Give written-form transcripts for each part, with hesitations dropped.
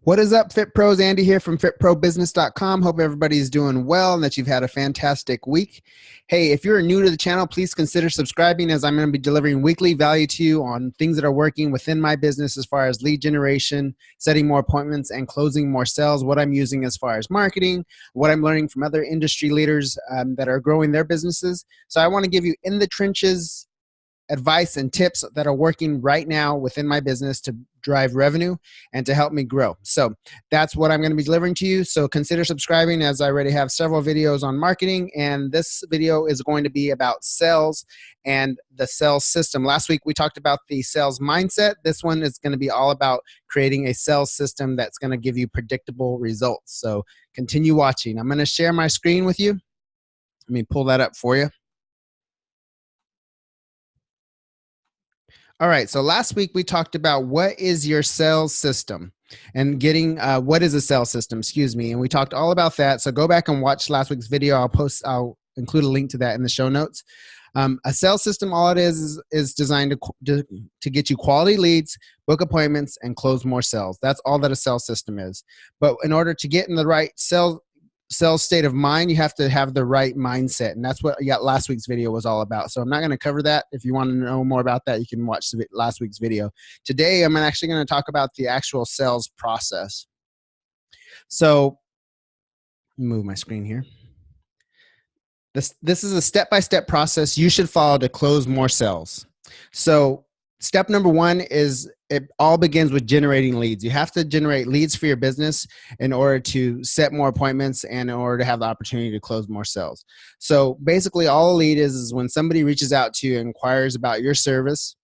What is up, Fit Pros? Andy here from fitprobusiness.com. Hope everybody's doing well and that you've had a fantastic week. Hey, if you're new to the channel, please consider subscribing, as I'm going to be delivering weekly value to you on things that are working within my business as far as lead generation, setting more appointments, and closing more sales, what I'm using as far as marketing, what I'm learning from other industry leaders that are growing their businesses. So I want to give you in the trenches advice and tips that are working right now within my business to drive revenue and to help me grow. So that's what I'm going to be delivering to you. So consider subscribing, as I already have several videos on marketing, and this video is going to be about sales and the sales system. Last week we talked about the sales mindset. This one is going to be all about creating a sales system that's going to give you predictable results. So continue watching. I'm going to share my screen with you. Let me pull that up for you. All right, so last week we talked about what is your sales system and getting what is a sales system, and we talked all about that. So go back and watch last week's video. I'll include a link to that in the show notes. A sales system, all it is designed to get you quality leads, book appointments, and close more sales. That's all that a sales system is. But in order to get in the right sales state of mind, you have to have the right mindset, and that's what last week's video was all about. So I'm not going to cover that. If you want to know more about that, you can watch last week's video. Today I'm actually going to talk about the actual sales process. So move my screen here. This is a step-by-step process you should follow to close more sales. So step number one is it all begins with generating leads. You have to generate leads for your business in order to set more appointments and in order to have the opportunity to close more sales. So basically all a lead is when somebody reaches out to you and inquires about your service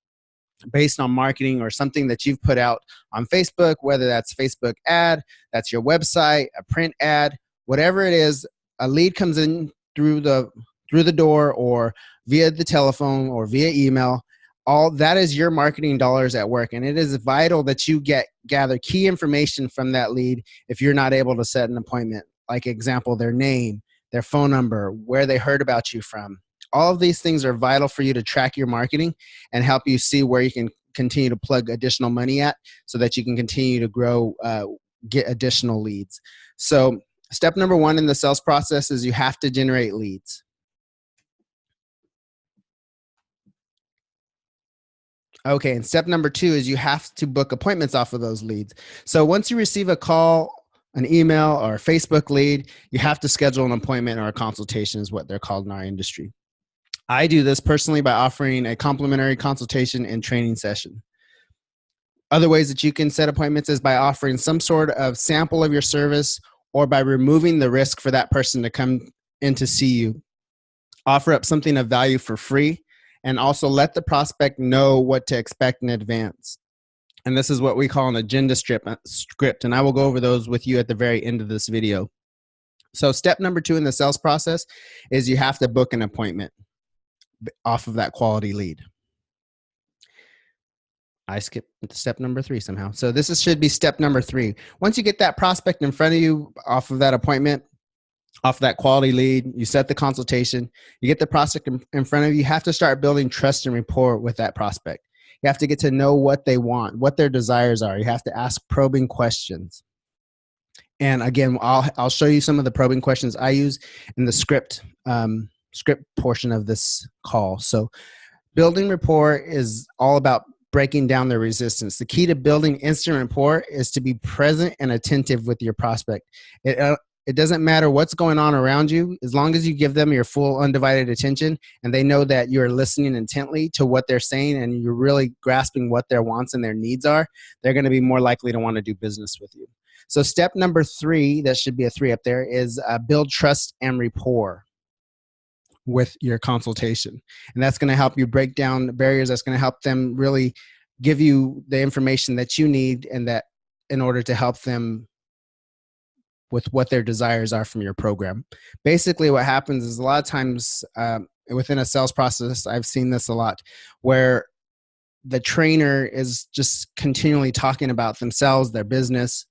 based on marketing or something that you've put out on Facebook, whether that's Facebook ad, that's your website, a print ad, whatever it is. A lead comes in through the door or via the telephone or via email. All that is your marketing dollars at work, and it is vital that you gather key information from that lead if you're not able to set an appointment. Like example, their name, their phone number, where they heard about you from. All of these things are vital for you to track your marketing and help you see where you can continue to plug additional money at so that you can continue to grow, get additional leads. So step number one in the sales process is you have to generate leads. Okay, and step number two is you have to book appointments off of those leads. So once you receive a call, an email, or a Facebook lead, you have to schedule an appointment or a consultation is what they're called in our industry. I do this personally by offering a complimentary consultation and training session. Other ways that you can set appointments is by offering some sort of sample of your service or by removing the risk for that person to come in to see you. Offer up something of value for free. And also let the prospect know what to expect in advance. And this is what we call an agenda script. And I will go over those with you at the very end of this video. So step number two in the sales process is you have to book an appointment off of that quality lead. I skipped step number three somehow. So should be step number three. Once you get that prospect in front of you off of that appointment, off that quality lead, you set the consultation, you get the prospect in front of you, you have to start building trust and rapport with that prospect. You have to get to know what they want, what their desires are. You have to ask probing questions. And again, I'll show you some of the probing questions I use in the script portion of this call. So building rapport is all about breaking down the resistance. The key to building instant rapport is to be present and attentive with your prospect. It doesn't matter what's going on around you, as long as you give them your full undivided attention and they know that you're listening intently to what they're saying and you're really grasping what their wants and their needs are, they're going to be more likely to want to do business with you. So step number three, that should be a 3 up there, is build trust and rapport with your consultation. And that's going to help you break down the barriers. That's going to help them really give you the information that you need and that in order to help them with what their desires are from your program. Basically what happens is a lot of times within a sales process, I've seen this a lot, where the trainer is just continually talking about themselves, their business,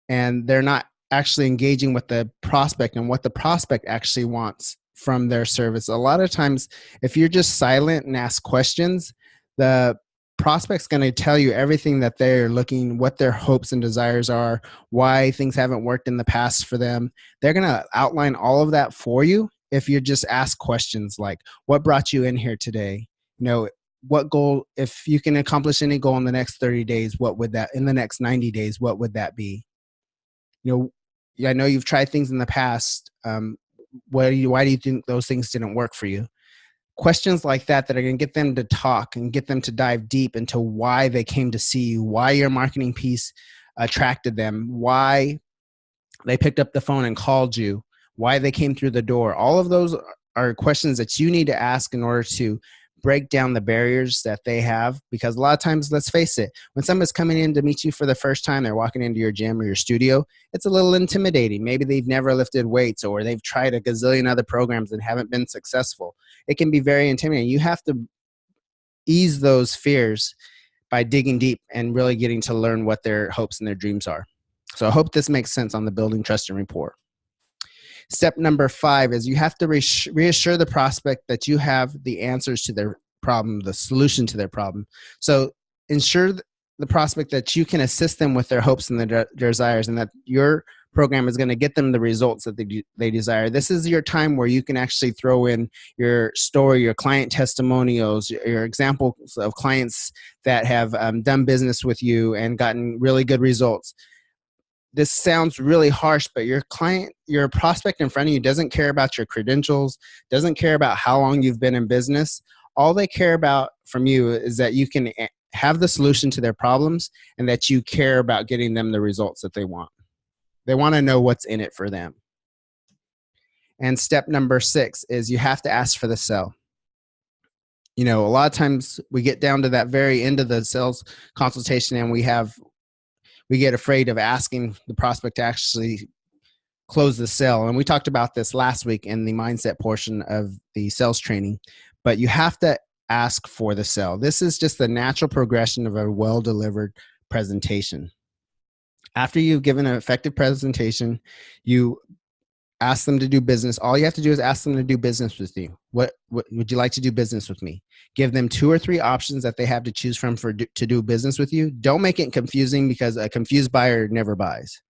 and they're not actually engaging with the prospect and what the prospect actually wants from their service. A lot of times, if you're just silent and ask questions, the prospect's going to tell you everything that they're looking, what their hopes and desires are, why things haven't worked in the past for them. They're going to outline all of that for you if you just ask questions like, what brought you in here today? You know, what goal, if you can accomplish any goal in the next 30 days, what would that, in the next 90 days, what would that be? You know, yeah, I know you've tried things in the past. Why do you think those things didn't work for you? Questions like that are going to get them to talk and get them to dive deep into why they came to see you, why your marketing piece attracted them, why they picked up the phone and called you, why they came through the door. All of those are questions that you need to ask in order to break down the barriers that they have. Because a lot of times, let's face it, when someone's coming in to meet you for the first time, they're walking into your gym or your studio, it's a little intimidating. Maybe they've never lifted weights, or they've tried a gazillion other programs and haven't been successful. It can be very intimidating. You have to ease those fears by digging deep and really getting to learn what their hopes and their dreams are. So I hope this makes sense on the building trust and rapport. Step number 5 is you have to reassure the prospect that you have the answers to their problem, the solution to their problem. So ensure the prospect that you can assist them with their hopes and their desires, and that your program is going to get them the results that they desire. This is your time where you can actually throw in your story, your client testimonials, your examples of clients that have done business with you and gotten really good results. This sounds really harsh, but your client, your prospect in front of you doesn't care about your credentials, doesn't care about how long you've been in business. All they care about from you is that you can have the solution to their problems and that you care about getting them the results that they want. They want to know what's in it for them. And step number 6 is you have to ask for the sell. You know, a lot of times we get down to that very end of the sales consultation and we get afraid of asking the prospect to actually close the sale. And we talked about this last week in the mindset portion of the sales training, but you have to ask for the sale. This is just the natural progression of a well-delivered presentation. After you've given an effective presentation, you ask them to do business. All you have to do is ask them to do business with you. What would you like to do business with me? Give them 2 or 3 options that they have to choose from to do business with you. Don't make it confusing, because a confused buyer never buys.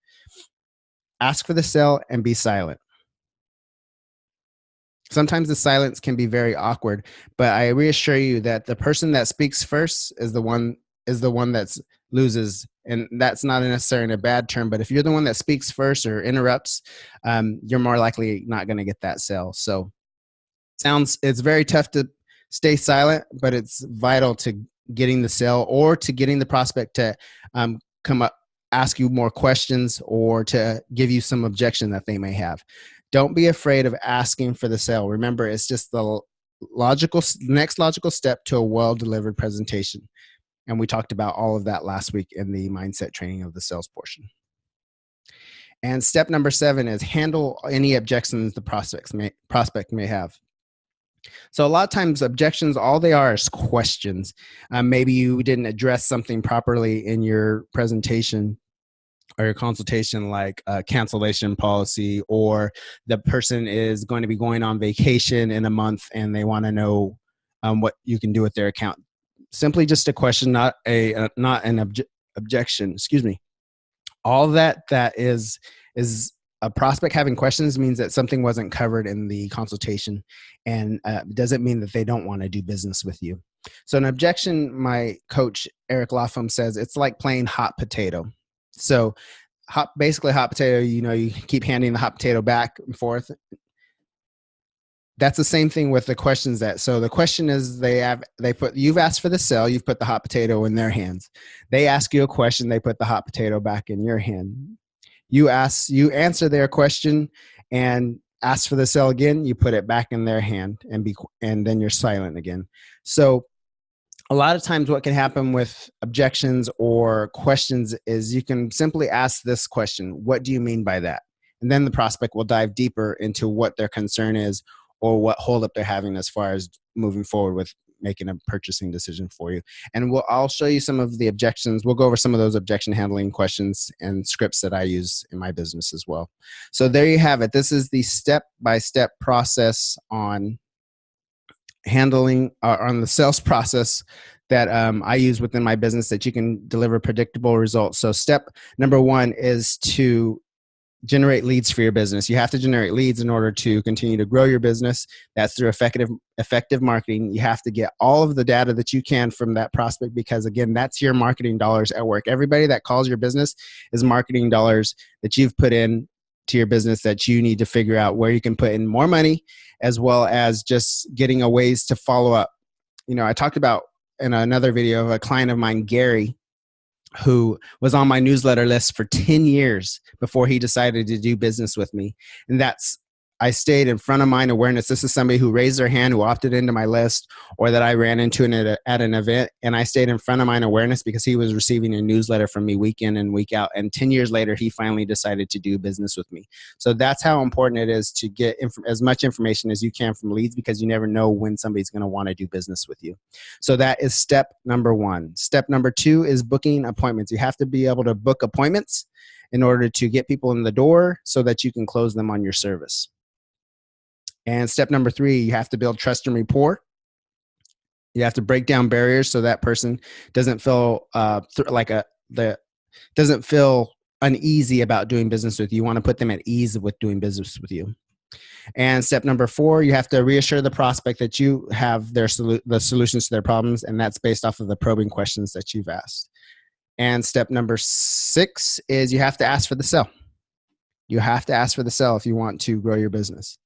Ask for the sale and be silent. Sometimes the silence can be very awkward, but I reassure you that the person that speaks first is the one that loses. And that's not necessarily a bad term, but if you're the one that speaks first or interrupts, you're more likely not going to get that sale. So it's very tough to stay silent, but it's vital to getting the sale or to getting the prospect to come up, ask you more questions, or to give you some objection that they may have. Don't be afraid of asking for the sale. Remember, it's just the next logical step to a well-delivered presentation. And we talked about all of that last week in the mindset training of the sales portion. And step number 7 is handle any objections the prospect may have. So a lot of times objections, all they are is questions. Maybe you didn't address something properly in your presentation or your consultation, like a cancellation policy, or the person is going to be going on vacation in a month and they want to know what you can do with their account. Simply just a question, not an objection. Excuse me. All that is a prospect having questions means that something wasn't covered in the consultation, and doesn't mean that they don't want to do business with you. So an objection, my coach Eric Lapham says, it's like playing hot potato. So basically hot potato, you keep handing the hot potato back and forth. That's the same thing with the questions so the question is you've asked for the sale, you've put the hot potato in their hands. They ask you a question, they put the hot potato back in your hand. You answer their question and ask for the sale again, you put it back in their hand and then you're silent again. So a lot of times what can happen with objections or questions is you can simply ask this question: what do you mean by that? And then the prospect will dive deeper into what their concern is, or what holdup they're having as far as moving forward with making a purchasing decision for you. And I'll show you some of the objections. We'll go over some of those objection handling questions and scripts that I use in my business as well. So there you have it. This is the step-by-step process on handling on the sales process that I use within my business that you can deliver predictable results. So step number one is to generate leads for your business. You have to generate leads in order to continue to grow your business. That's through effective marketing. You have to get all of the data that you can from that prospect, because again, that's your marketing dollars at work. Everybody that calls your business is marketing dollars that you've put in to your business that you need to figure out where you can put in more money, as well as just getting a ways to follow up. I talked about in another video of a client of mine, Gary, who was on my newsletter list for 10 years before he decided to do business with me. And I stayed in front of mind awareness. This is somebody who raised their hand, who opted into my list, or that I ran into at an event. And I stayed in front of mind awareness because he was receiving a newsletter from me week in and week out. And 10 years later, he finally decided to do business with me. So that's how important it is to get as much information as you can from leads, because you never know when somebody's going to want to do business with you. So that is step number one. Step number two is booking appointments. You have to be able to book appointments in order to get people in the door so that you can close them on your service. And step number three, you have to build trust and rapport. You have to break down barriers so that person doesn't feel doesn't feel uneasy about doing business with you. You want to put them at ease with doing business with you. And step number four, you have to reassure the prospect that you have the solutions to their problems, and that's based off of the probing questions that you've asked. And step number six is you have to ask for the sale. You have to ask for the sale if you want to grow your business.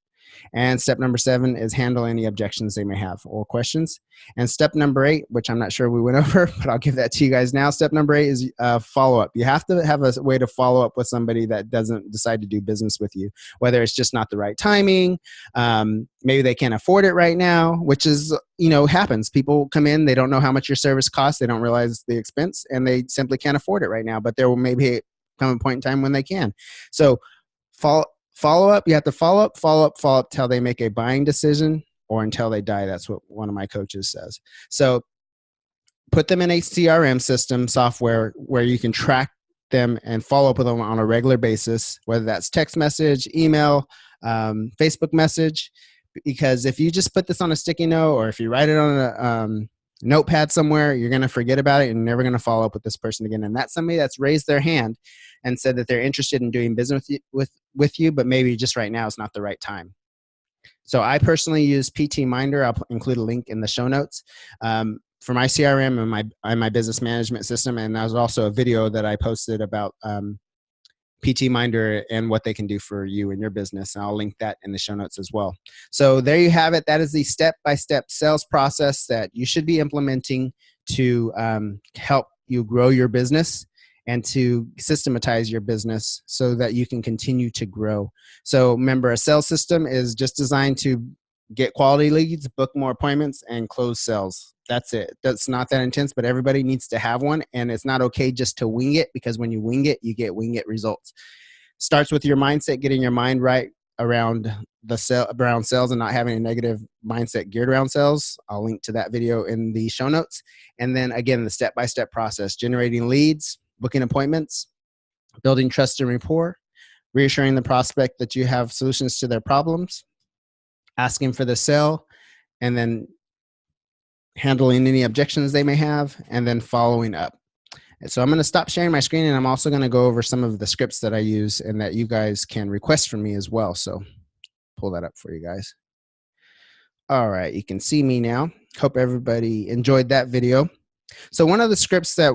And step number seven is handle any objections they may have or questions. And step number eight, which I'm not sure we went over, but I'll give that to you guys now. Step number eight is follow-up. You have to have a way to follow up with somebody that doesn't decide to do business with you, whether it's just not the right timing. Maybe they can't afford it right now, which is, happens. People come in, they don't know how much your service costs. They don't realize the expense, and they simply can't afford it right now, but there will maybe come a point in time when they can. So follow up. You have to follow up till they make a buying decision or until they die. That's what one of my coaches says. So put them in a CRM system software where you can track them and follow up with them on a regular basis, whether that's text message, email, Facebook message. Because if you just put this on a sticky note, or if you write it on a notepad somewhere, you're going to forget about it and you're never going to follow up with this person again. And that's somebody that's raised their hand and said that they're interested in doing business with you, but maybe just right now is not the right time. So I personally use PT Minder. I'll include a link in the show notes for my CRM and my business management system. And there's also a video that I posted about PT Minder and what they can do for you and your business. And I'll link that in the show notes as well. So there you have it. That is the step-by-step sales process that you should be implementing to help you grow your business and to systematize your business so that you can continue to grow. So remember, a sales system is just designed to get quality leads, book more appointments, and close sales. That's it. That's not that intense, but everybody needs to have one. And it's not okay just to wing it, because when you wing it, you get wing it results. Starts with your mindset, getting your mind right around around sales and not having a negative mindset geared around sales. I'll link to that video in the show notes. And then again, the step-by-step process: generating leads, booking appointments, building trust and rapport, reassuring the prospect that you have solutions to their problems, asking for the sale, and then handling any objections they may have, and then following up. And so I'm going to stop sharing my screen, and I'm also going to go over some of the scripts that I use and that you guys can request from me as well. So pull that up for you guys. All right, you can see me now. Hope everybody enjoyed that video. So one of the scripts that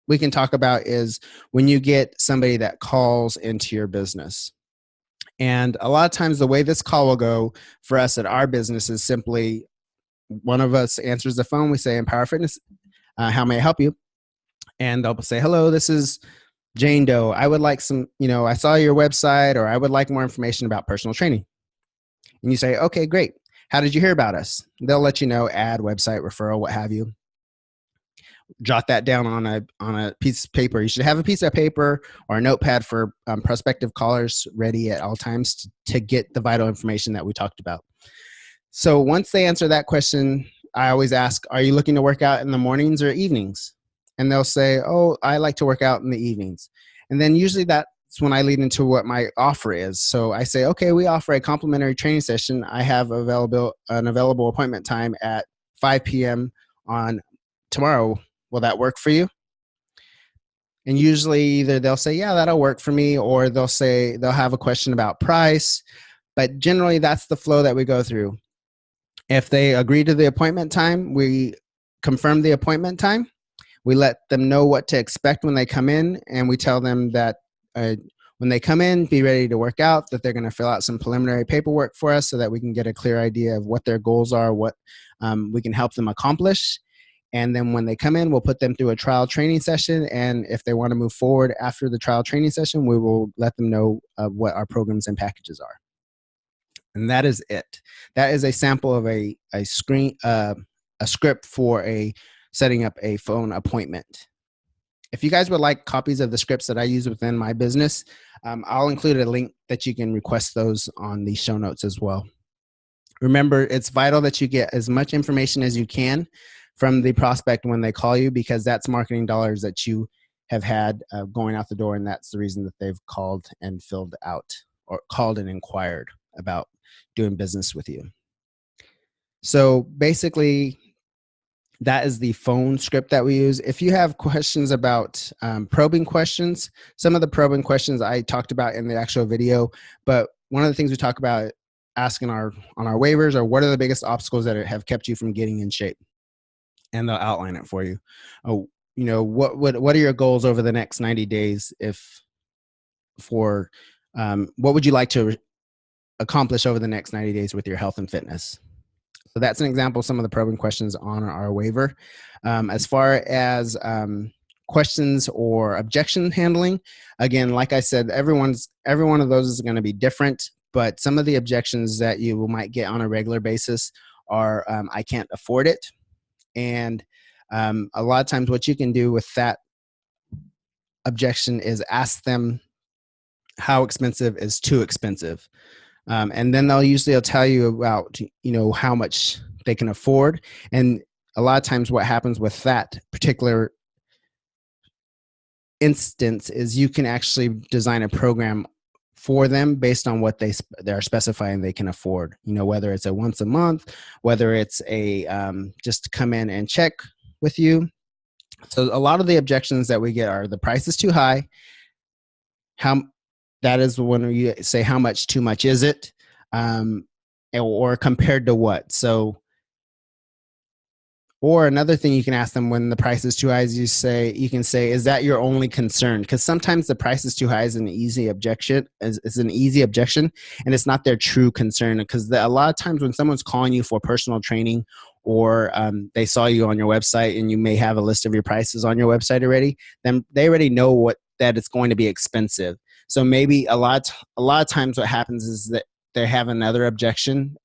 we can talk about is when you get somebody that calls into your business. And a lot of times the way this call will go for us at our business is simply one of us answers the phone. We say, Empower Fitness, how may I help you? And they'll say, hello, this is Jane Doe. I would like some, I saw your website, or I would like more information about personal training. And you say, okay, great. How did you hear about us? They'll let you know, ad, website, referral, what have you. Jot that down on a piece of paper. You should have a piece of paper or a notepad for prospective callers ready at all times to get the vital information that we talked about. So once they answer that question, I always ask, are you looking to work out in the mornings or evenings? And they'll say, oh, I like to work out in the evenings. And then usually that that's when I lead into what my offer is. So I say, okay, we offer a complimentary training session. I have an available appointment time at 5 p.m. on tomorrow. Will that work for you? And usually either they'll say, yeah, that'll work for me, or they'll have a question about price. But generally that's the flow that we go through. If they agree to the appointment time, we confirm the appointment time. We let them know what to expect when they come in, and we tell them that when they come in, be ready to work out, that they're going to fill out some preliminary paperwork for us so that we can get a clear idea of what their goals are, what we can help them accomplish. And then when they come in, we'll put them through a trial training session. And if they want to move forward after the trial training session, we will let them know what our programs and packages are. And that is it. That is a sample of a script for setting up a phone appointment. If you guys would like copies of the scripts that I use within my business, I'll include a link that you can request those on the show notes as well. Remember, it's vital that you get as much information as you can from the prospect when they call you, because that's marketing dollars that you have had going out the door, and that's the reason that they've called and filled out, or called and inquired about doing business with you. So basically, that is the phone script that we use. If you have questions about probing questions, some of the probing questions I talked about in the actual video, but one of the things we talk about asking on our waivers are, what are the biggest obstacles that have kept you from getting in shape? And they'll outline it for you. Oh, what are your goals over the next 90 days? What would you like to accomplish over the next 90 days with your health and fitness? So that's an example of some of the probing questions on our waiver. As far as questions or objection handling, again, like I said, every one of those is going to be different, but some of the objections that you might get on a regular basis are, I can't afford it. And a lot of times what you can do with that objection is ask them how expensive is too expensive. And then they'll tell you about, how much they can afford. And a lot of times what happens with that particular instance is you can actually design a program for them based on what they're specifying they can afford, whether it's a once a month, whether it's a just come in and check with you. So a lot of the objections that we get are, the price is too high. That is when you say, how much too much is it? Or compared to what? Or another thing you can ask them when the price is too high is you can say, is that your only concern? Because sometimes the price is too high is an easy objection, and it's not their true concern. Because a lot of times when someone's calling you for personal training, or they saw you on your website and you may have a list of your prices on your website already, then they already know that it's going to be expensive. So maybe a lot of times what happens is that they have another objection,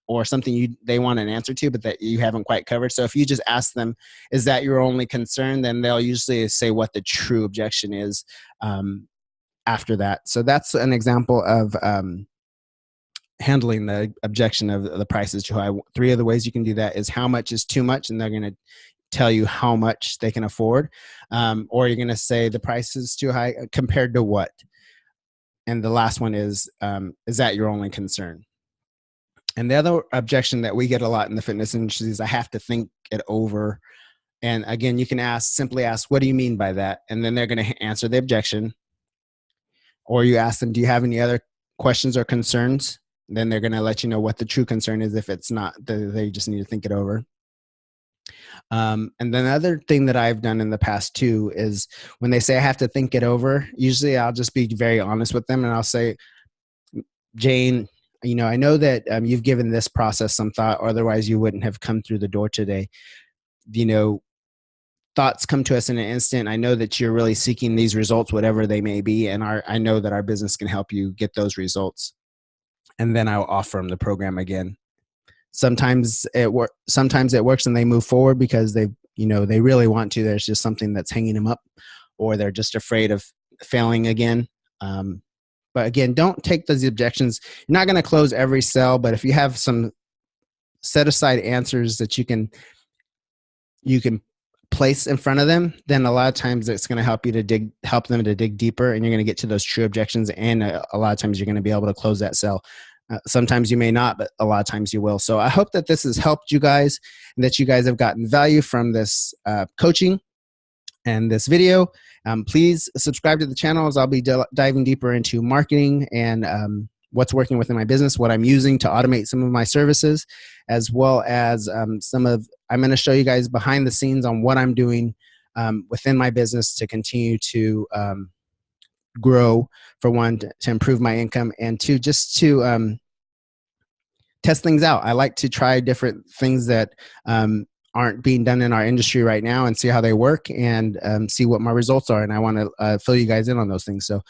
or something they want an answer to, but that you haven't quite covered. So if you just ask them, is that your only concern? Then they'll usually say what the true objection is after that. So that's an example of handling the objection of the price is too high. 3 of the ways you can do that is, how much is too much? And they're going to tell you how much they can afford. Or you're going to say the price is too high compared to what? And the last one is that your only concern? And the other objection that we get a lot in the fitness industry is, I have to think it over. And again, you can simply ask, what do you mean by that? And then they're going to answer the objection. Or you ask them, do you have any other questions or concerns? Then they're going to let you know what the true concern is. If it's not, they just need to think it over. And then the other thing that I've done in the past too is, when they say I have to think it over, usually I'll just be very honest with them, and I'll say, Jane, I know that you've given this process some thought, or otherwise you wouldn't have come through the door today. Thoughts come to us in an instant. I know that you're really seeking these results, whatever they may be, and I know that our business can help you get those results. And then I'll offer them the program again. Sometimes it works and they move forward because they really want to. There's just something that's hanging them up, or they're just afraid of failing again. But again, don't take those objections. You're not going to close every sale, but if you have some set aside answers that you can place in front of them, then a lot of times it's going to help them to dig deeper, and you're going to get to those true objections. And a lot of times you're going to be able to close that sale. Sometimes you may not, but a lot of times you will. So I hope that this has helped you guys, and that you guys have gotten value from this coaching and this video. Please subscribe to the channel, as I'll be diving deeper into marketing and what's working within my business, what I'm using to automate some of my services, as well as I'm going to show you guys behind the scenes on what I'm doing within my business to continue to grow, for one, to improve my income, and two, just to test things out. I like to try different things that aren't being done in our industry right now, and see how they work, and see what my results are. And I want to fill you guys in on those things. So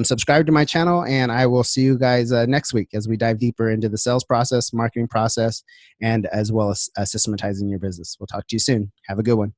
subscribe to my channel, and I will see you guys next week as we dive deeper into the sales process, marketing process, and as well as systematizing your business. We'll talk to you soon. Have a good one.